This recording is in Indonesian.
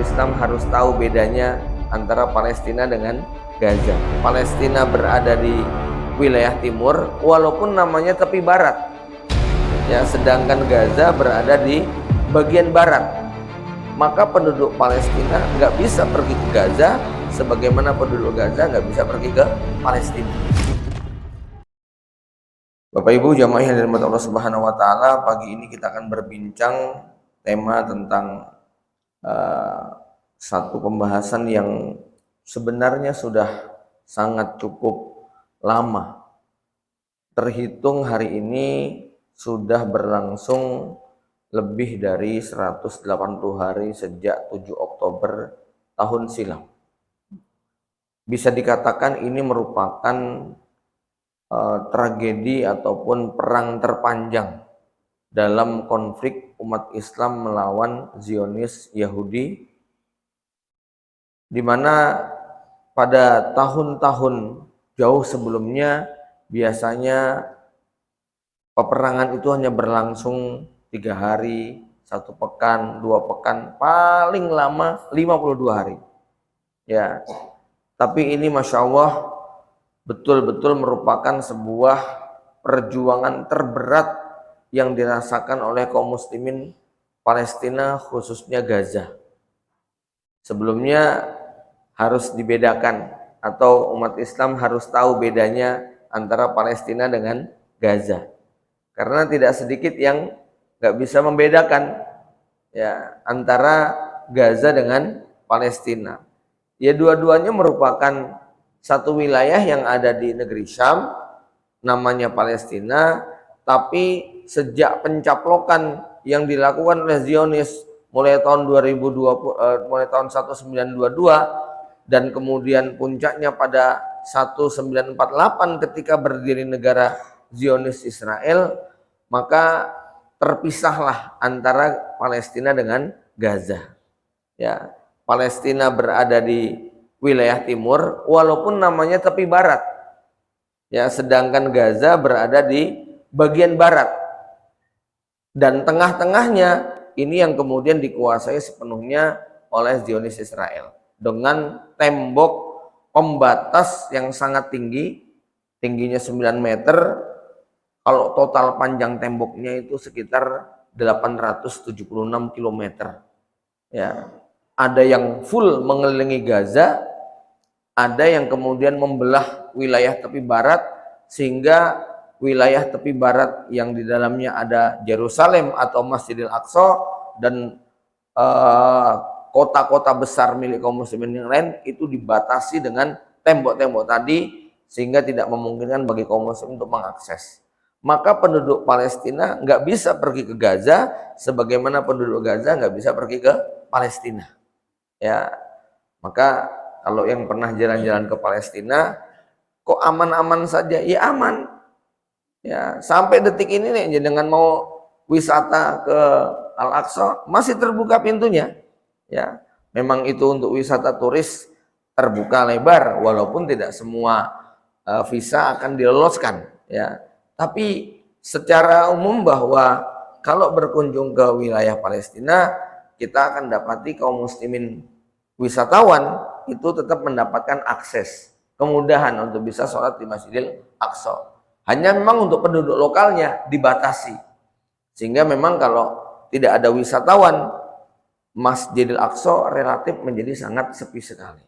Islam harus tahu bedanya antara Palestina dengan Gaza. Palestina berada di wilayah timur walaupun namanya tepi barat, ya, sedangkan Gaza berada di bagian barat. Maka penduduk Palestina nggak bisa pergi ke Gaza sebagaimana penduduk Gaza nggak bisa pergi ke Palestina. Bapak Ibu jamaah yang dirahmati Allah Subhanahu wa taala, pagi ini kita akan berbincang tema tentang satu pembahasan yang sebenarnya sudah sangat cukup lama. Terhitung hari ini sudah berlangsung lebih dari 180 hari sejak 7 Oktober tahun silam. Bisa dikatakan ini merupakan tragedi ataupun perang terpanjang dalam konflik umat Islam melawan Zionis Yahudi, di mana pada tahun-tahun jauh sebelumnya biasanya peperangan itu hanya berlangsung 3 hari, 1 pekan, 2 pekan, paling lama 52 hari. Ya, tapi ini Masya Allah betul-betul merupakan sebuah perjuangan terberat yang dirasakan oleh kaum muslimin Palestina, khususnya Gaza. Sebelumnya harus dibedakan, atau umat Islam harus tahu bedanya antara Palestina dengan Gaza, karena tidak sedikit yang nggak bisa membedakan, ya, antara Gaza dengan Palestina. Ya, dua-duanya merupakan satu wilayah yang ada di negeri Syam, namanya Palestina, tapi sejak pencaplokan yang dilakukan oleh Zionis mulai tahun 2020, mulai tahun 1922 dan kemudian puncaknya pada 1948 ketika berdiri negara Zionis Israel, maka terpisahlah antara Palestina dengan Gaza. Ya, Palestina berada di wilayah timur walaupun namanya tepi barat, ya, sedangkan Gaza berada di bagian barat, dan tengah-tengahnya ini yang kemudian dikuasai sepenuhnya oleh Zionis Israel dengan tembok pembatas yang sangat tinggi, tingginya 9 meter. Kalau total panjang temboknya itu sekitar 876 km. Ya, ada yang full mengelilingi Gaza, ada yang kemudian membelah wilayah tepi barat, sehingga wilayah tepi barat yang di dalamnya ada Yerusalem atau Masjidil Aqsa dan kota-kota besar milik kaum muslimin yang lain itu dibatasi dengan tembok-tembok tadi, sehingga tidak memungkinkan bagi kaum muslim untuk mengakses. Maka penduduk Palestina nggak bisa pergi ke Gaza sebagaimana penduduk Gaza nggak bisa pergi ke Palestina. Ya, maka kalau yang pernah jalan-jalan ke Palestina, kok aman-aman saja? Ya aman. Ya, sampai detik ini nih, dengan mau wisata ke Al-Aqsa masih terbuka pintunya. Ya, memang itu untuk wisata turis terbuka lebar, walaupun tidak semua visa akan diloloskan. Ya, tapi secara umum bahwa kalau berkunjung ke wilayah Palestina, kita akan dapati kaum muslimin wisatawan itu tetap mendapatkan akses, kemudahan untuk bisa sholat di Masjidil Aqsa. Hanya memang untuk penduduk lokalnya dibatasi, sehingga memang kalau tidak ada wisatawan, Masjidil Aqsa relatif menjadi sangat sepi sekali.